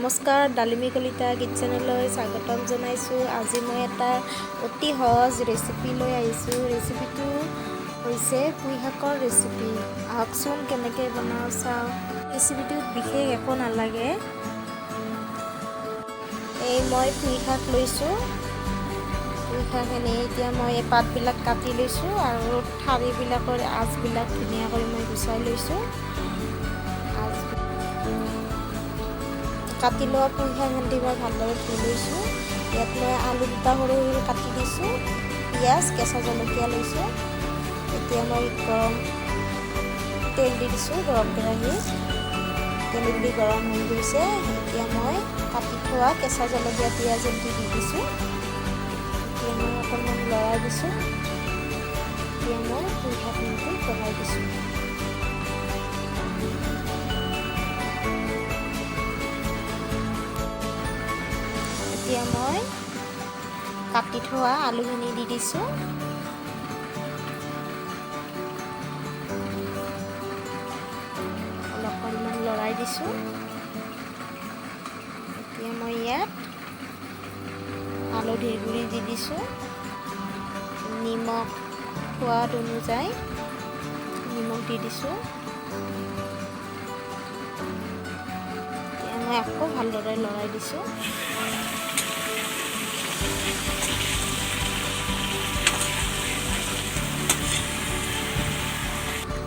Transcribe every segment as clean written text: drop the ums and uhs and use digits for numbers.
নমস্কাৰ, ডালিমী কলিতা কিটচেনলৈ স্বাগতম জনাইছোঁ। আজি মই এটা অতি সহজ ৰেচিপি লৈ আহিছোঁ। ৰেচিপিটো হৈছে পুঁই শাকৰ ৰেচিপি। আহকচোন কেনেকৈ বনাওঁ চাওঁ। ৰেচিপিটোত বিশেষ একো নালাগে। মই পুঁই শাক লৈছোঁ। পুঁই শাকখিনি এতিয়া মই পাতবিলাক কাটি লৈছোঁ আৰু ঠাৰিবিলাকৰ আঁচবিলাক ধুনীয়াকৈ মই গুচাই লৈছোঁ। কাটি লোৱা পুঁই শাকখিনি মই ভালদৰে ধুই লৈছোঁ। ইয়াত মই আলু দুটা সৰু সৰু কাটি দিছোঁ, পিঁয়াজ, কেঁচা জলকীয়া লৈছোঁ। এতিয়া মই তেল দি দিছোঁ গৰম কেৰাহীত। তেল দি গৰম হৈ গৈছে। এতিয়া মই কাটি থোৱা কেঁচা জলকীয়া, পিঁয়াজ দি দিছোঁ। এতিয়া মই অকণমান লৰাই দিছোঁ। এতিয়া মই পুঁই শাকখিনি বহাই দিছোঁ। এতিয়া মই কাটি থোৱা আলুখিনি দি দিছোঁ। অকণমান লৰাই দিছোঁ। এতিয়া মই ইয়াত হালধিৰ গুড়ি দি দিছোঁ, নিমখ সোৱাদ অনুযায়ী নিমখ দি দিছোঁ। এতিয়া মই আকৌ ভালদৰে লৰাই দিছোঁ।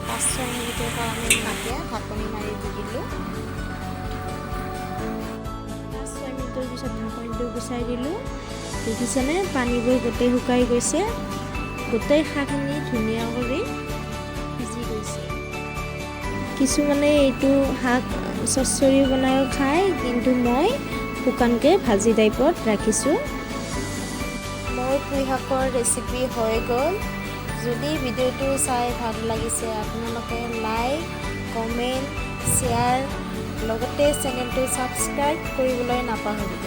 পাঁচ ছয় মিনিটৰ কাৰণে এতিয়া ঢাকনি মাৰি দি দিলোঁ। 5-6 মিনিটৰ পিছত ঢাকনিটো গুচাই দিলোঁ। দেখিছেনে, পানীবোৰ গোটেই শুকাই গৈছে। গোটেই শাকখিনি ধুনীয়া কৰি সিজি গৈছে। কিছুমানে এইটো শাক চচ্চড়ি বনাইও খায়, কিন্তু মই শুকানকৈ ভাজি টাইপত ৰাখিছোঁ। মোৰ পুঁই শাকৰ ৰেচিপি হৈ গ'ল। যদি ভিডিঅ'টো চাই ভাল লাগিছে, আপোনালোকে লাইক, কমেণ্ট, শ্বেয়াৰ লগতে চেনেলটো ছাবস্ক্ৰাইব কৰিবলৈ নাপাহৰিব।